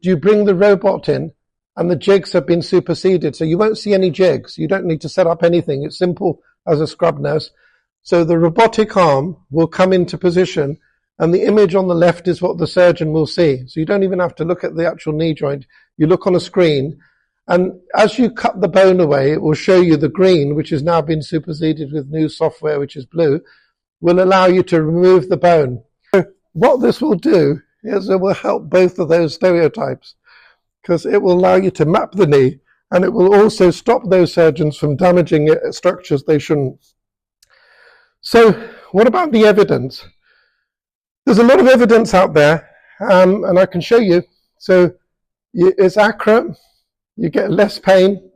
you bring the robot in and the jigs have been superseded. So you won't see any jigs. You don't need to set up anything. It's simple as a scrub nurse. So the robotic arm will come into position and the image on the left is what the surgeon will see. So you don't even have to look at the actual knee joint. You look on a screen, and as you cut the bone away, it will show you the green, which has now been superseded with new software, which is blue, will allow you to remove the bone. So what this will do is it will help both of those stereotypes, because it will allow you to map the knee, and it will also stop those surgeons from damaging structures they shouldn't. So what about the evidence? There's a lot of evidence out there, and I can show you. So it's accurate, you get less pain,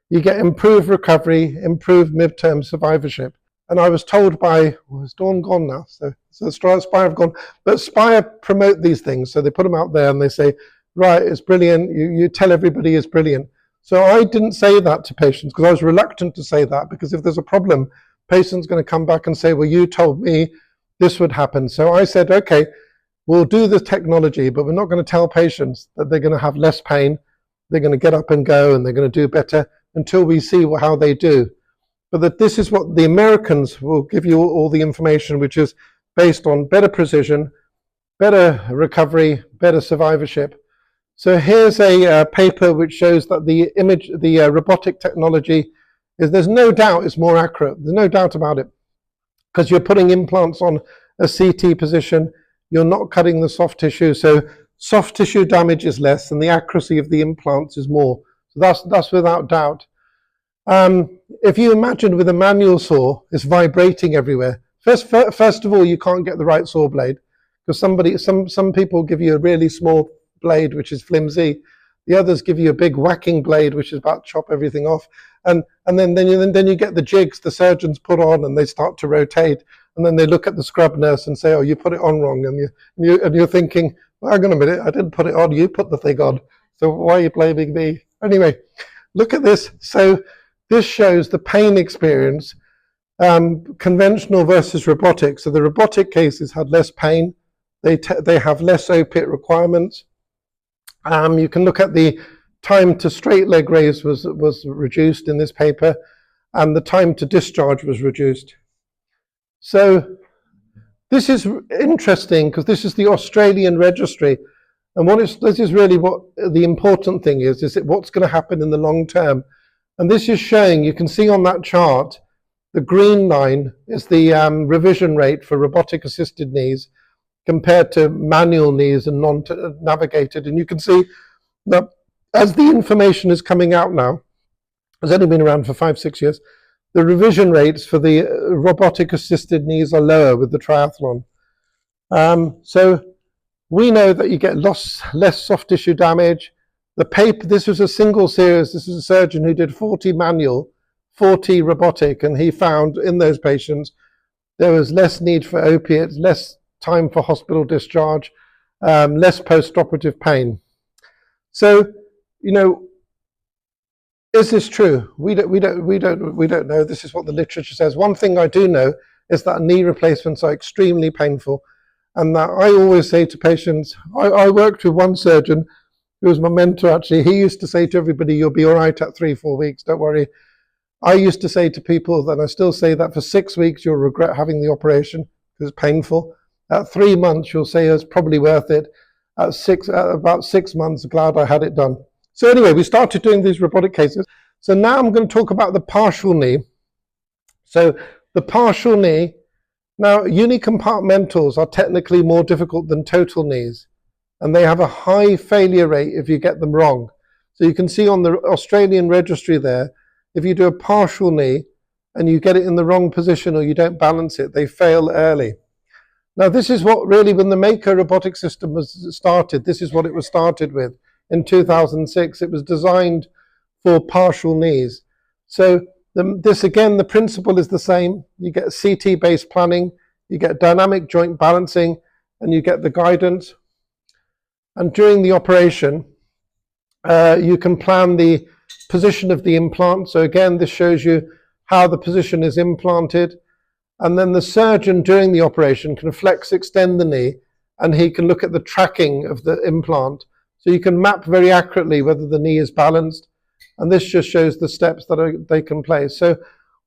you get improved recovery, improved midterm survivorship. And I was told by, well, is Dawn gone now? So Spire have gone, but Spire promote these things. So they put them out there and they say, right, it's brilliant. You tell everybody it's brilliant. So I didn't say that to patients because I was reluctant to say that, because if there's a problem, patient's going to come back and say, well, you told me this would happen. So I said, okay, we'll do the technology, but we're not going to tell patients that they're going to have less pain, they're going to get up and go, and they're going to do better until we see how they do. But that this is what the Americans will give you all the information, which is based on better precision, better recovery, better survivorship. So here's a paper which shows that the robotic technology there's no doubt it's more accurate. There's no doubt about it, because you're putting implants on a CT position. You're not cutting the soft tissue. So soft tissue damage is less and the accuracy of the implants is more. So that's without doubt. If you imagine with a manual saw, it's vibrating everywhere. First of all, you can't get the right saw blade, because some people give you a really small blade, which is flimsy. The others give you a big whacking blade, which is about to chop everything off. And then you get the jigs the surgeons put on, and they start to rotate. And then they look at the scrub nurse and say, oh, you put it on wrong. And you're thinking, well, hang on a minute, I didn't put it on, you put the thing on. So why are you blaming me? Anyway, look at this. So this shows the pain experience, conventional versus robotic. So the robotic cases had less pain. They have less opiate requirements. You can look at the time to straight leg raise was reduced in this paper, and the time to discharge was reduced. So this is interesting because this is the Australian registry, and this is really what the important thing is what's going to happen in the long term. And this is showing, you can see on that chart, the green line is the revision rate for robotic assisted knees compared to manual knees and non-navigated. And you can see that as the information is coming out now, it's only been around for 5-6 years, the revision rates for the robotic assisted knees are lower with the triathlon. So we know that you get less soft tissue damage. The paper, this was a single series, this is a surgeon who did 40 manual, 40 robotic, and he found in those patients there was less need for opiates, less time for hospital discharge, less post-operative pain. So, is this true? We don't know. This is what the literature says. One thing I do know is that knee replacements are extremely painful, and that I always say to patients, I worked with one surgeon who was my mentor actually. He used to say to everybody, you'll be all right at 3-4 weeks, don't worry. I used to say to people, and I still say that for 6 weeks you'll regret having the operation because it's painful. At 3 months you'll say it's probably worth it. At about 6 months, glad I had it done. So anyway, we started doing these robotic cases. So now I'm going to talk about the partial knee. So the partial knee, now unicompartmentals are technically more difficult than total knees, and they have a high failure rate if you get them wrong. So you can see on the Australian registry there, if you do a partial knee and you get it in the wrong position or you don't balance it, they fail early. Now this is what really, when the Mako robotic system was started, this is what it was started with. In 2006, it was designed for partial knees. So this again, the principle is the same. You get CT-based planning, you get dynamic joint balancing, and you get the guidance. And during the operation, you can plan the position of the implant. So again, this shows you how the position is implanted. And then the surgeon during the operation can flex, extend the knee, and he can look at the tracking of the implant. So you can map very accurately whether the knee is balanced. And this just shows the steps that they can place. So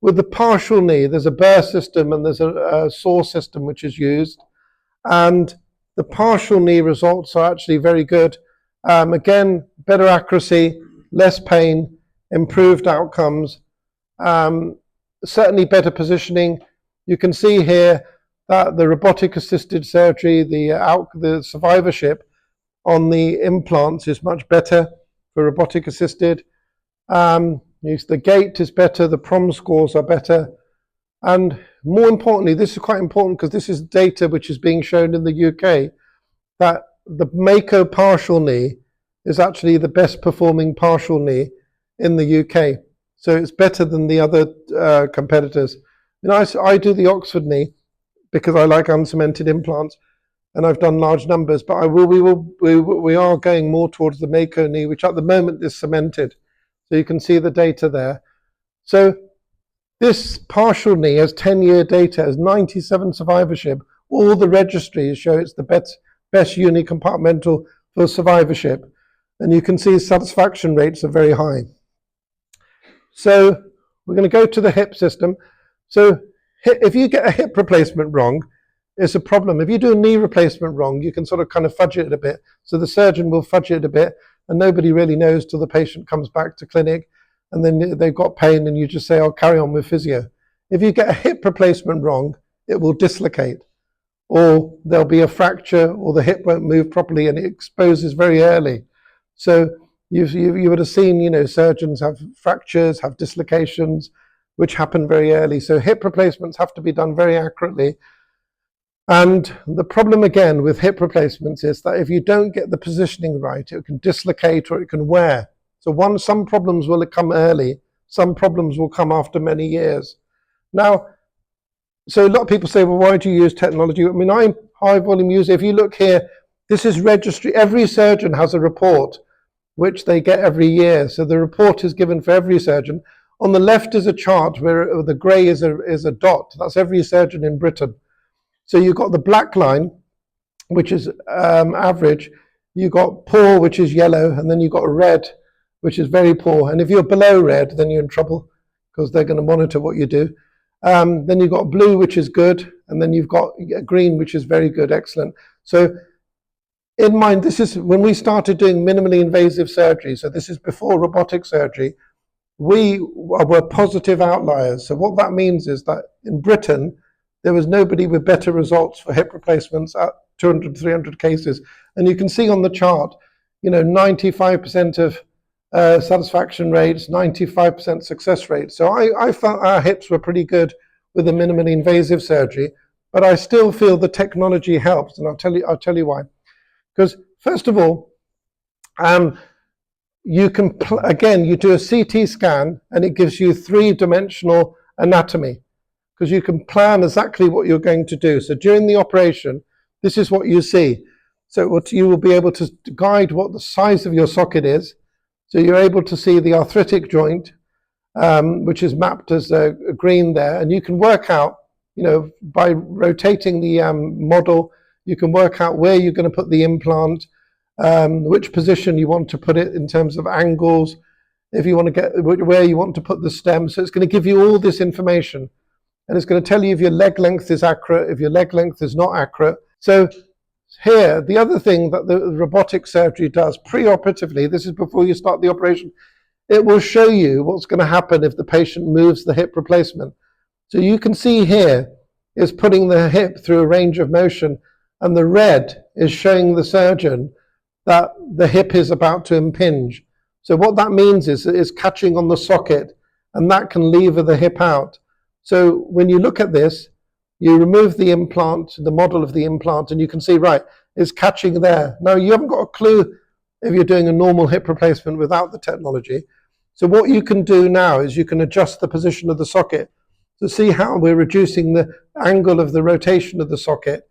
with the partial knee, there's a burr system and there's a saw system which is used. And the partial knee results are actually very good. Again, better accuracy, less pain, improved outcomes, certainly better positioning. You can see here that the robotic assisted surgery, the survivorship on the implants is much better for robotic assisted. The gait is better, the PROM scores are better, and more importantly, this is quite important because this is data which is being shown in the UK, that the Mako partial knee is actually the best performing partial knee in the UK. So it's better than the other competitors. I do the Oxford knee because I like uncemented implants, and I've done large numbers, but we are going more towards the Mako knee, which at the moment is cemented. So you can see the data there. So this partial knee has 10-year data, has 97 survivorship. All the registries show it's the best unicompartmental for survivorship. And you can see satisfaction rates are very high. So we're going to go to the hip system. So if you get a hip replacement wrong, it's a problem. If you do a knee replacement wrong, you can sort of kind of fudge it a bit. So the surgeon will fudge it a bit, and nobody really knows till the patient comes back to clinic, and then they've got pain, and you just say, "I'll carry on with physio." If you get a hip replacement wrong, it will dislocate, or there'll be a fracture, or the hip won't move properly, and it exposes very early. So you would have seen, surgeons have fractures, have dislocations, which happen very early. So hip replacements have to be done very accurately. And the problem again with hip replacements is that if you don't get the positioning right, it can dislocate or it can wear. So some problems will come early, some problems will come after many years. Now, so a lot of people say, well, why do you use technology? I mean, I'm high volume user. If you look here, this is registry. Every surgeon has a report which they get every year. So the report is given for every surgeon. On the left is a chart where the grey is a dot. That's every surgeon in Britain. So you've got the black line, which is average. You've got poor, which is yellow, and then you've got red, which is very poor. And if you're below red, then you're in trouble because they're going to monitor what you do. Then you've got blue, which is good, and then you've got green, which is very good, excellent. So in mind, this is when we started doing minimally invasive surgery. So this is before robotic surgery. We were positive outliers. So what that means is that in Britain, there was nobody with better results for hip replacements at 200, 300 cases. And you can see on the chart, 95% of satisfaction rates, 95% success rates. So I felt our hips were pretty good with the minimally invasive surgery, but I still feel the technology helps, and I'll tell you why. Because first of all, you can again you do a CT scan and it gives you three-dimensional anatomy, because you can plan exactly what you're going to do. So during the operation, this is what you see. So what you will be able to guide what the size of your socket is. So you're able to see the arthritic joint, which is mapped as a green there, and you can work out, by rotating the model, you can work out where you're going to put the implant, which position you want to put it in terms of angles, if you want to get where you want to put the stem. So it's going to give you all this information, and it's going to tell you if your leg length is accurate, if your leg length is not accurate. So here, the other thing that the robotic surgery does pre-operatively, this is before you start the operation, it will show you what's going to happen if the patient moves the hip replacement. So you can see here is putting the hip through a range of motion, and the red is showing the surgeon that the hip is about to impinge. So what that means is it's catching on the socket, and that can lever the hip out. So when you look at this, you remove the implant, the model of the implant, and you can see, right, it's catching there. Now, you haven't got a clue if you're doing a normal hip replacement without the technology. So what you can do now is you can adjust the position of the socket to see how we're reducing the angle of the rotation of the socket.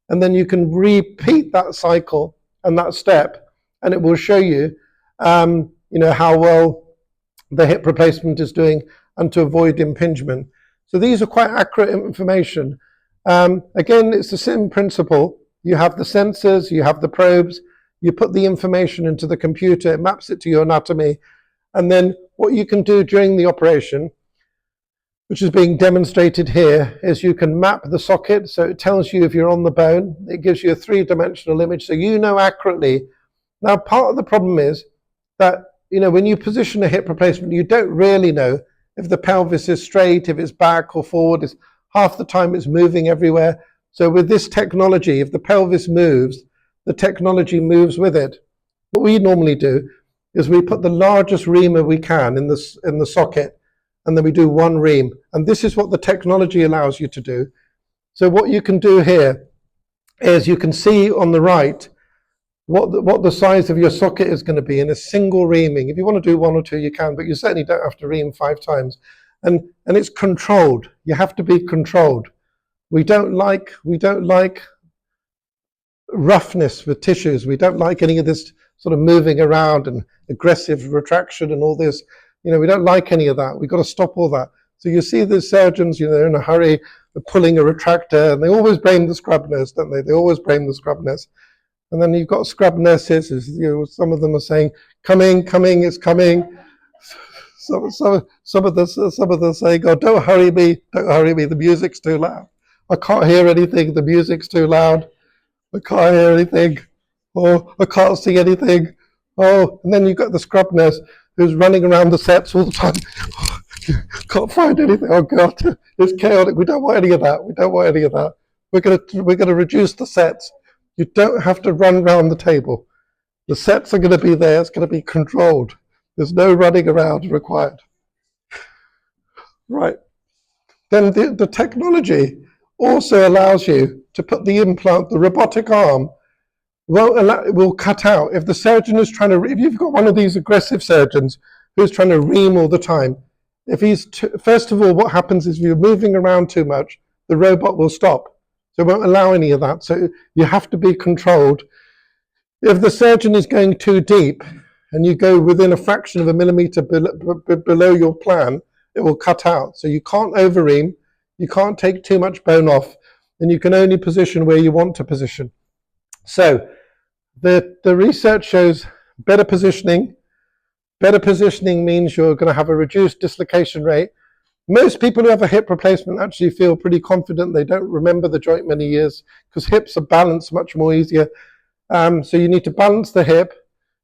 And then you can repeat that cycle and that step, and it will show you, how well the hip replacement is doing and to avoid impingement. So these are quite accurate information. Again, it's the same principle. You have the sensors, you have the probes, You put the information into the computer, it maps it to your anatomy, and then what you can do during the operation, which is being demonstrated here, is you can map the socket, so it tells you if you're on the bone. It gives you a three-dimensional image, so you know accurately. Now, part of the problem is that, when you position a hip replacement, you don't really know if the pelvis is straight, if it's back or forward. Half the time it's moving everywhere. So with this technology, if the pelvis moves, the technology moves with it. What we normally do is we put the largest reamer we can in the socket, and then we do one ream. And this is what the technology allows you to do. So what you can do here is you can see on the right what the size of your socket is going to be in a single reaming. If you want to do one or two, you can, but you certainly don't have to ream 5 times. And it's controlled. You have to be controlled. We don't like roughness with tissues. We don't like any of this sort of moving around and aggressive retraction and all this. We don't like any of that. We've got to stop all that. So you see the surgeons, they're in a hurry, they're pulling a retractor, and they always blame the scrub nurse, don't they? They always blame the scrub nurse. And then you've got scrub nurses, some of them are saying, coming, it's coming. Some of them saying, oh, don't hurry me, the music's too loud. I can't hear anything, the music's too loud. I can't hear anything. Oh, I can't see anything. Oh, and then you've got the scrub nurse who's running around the sets all the time. Oh, can't find anything. Oh God, it's chaotic. We don't want any of that. We're going to reduce the sets. You don't have to run around the table. The sets are going to be there. It's going to be controlled. There's no running around required. Right. Then the technology also allows you to put the implant, the robotic arm, will cut out. If the surgeon is trying to, if you've got one of these aggressive surgeons who's trying to ream all the time, if he's, first of all, what happens is if you're moving around too much, the robot will stop. So it won't allow any of that. So you have to be controlled. If the surgeon is going too deep and you go within a fraction of a millimeter below your plan, it will cut out. So you can't over-ream, you can't take too much bone off, and you can only position where you want to position. So the research shows better positioning. Better positioning means you're going to have a reduced dislocation rate. Most people who have a hip replacement actually feel pretty confident. They don't remember the joint many years because hips are balanced much more easier. So you need to balance the hip.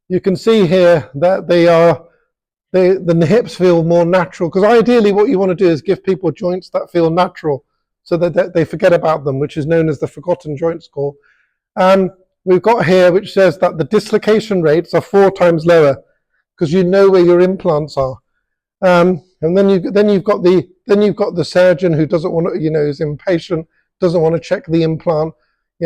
You can see here that the hips feel more natural, because ideally what you want to do is give people joints that feel natural so that they forget about them, which is known as the forgotten joint score. We've got here which says that the dislocation rates are 4 times lower because you know where your implants are. And then you've got the surgeon who doesn't want to, is impatient, doesn't want to check the implant,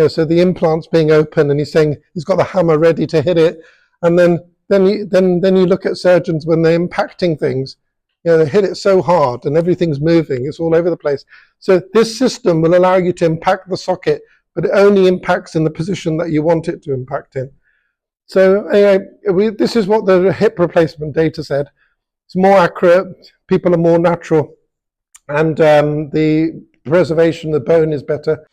so the implant's being open and he's saying he's got the hammer ready to hit it, and then you look at surgeons when they're impacting things, they hit it so hard and everything's moving, it's all over the place. So this system will allow you to impact the socket, but it only impacts in the position that you want it to impact in. So this is what the hip replacement data said. It's more accurate, people are more natural, and the preservation of the bone is better.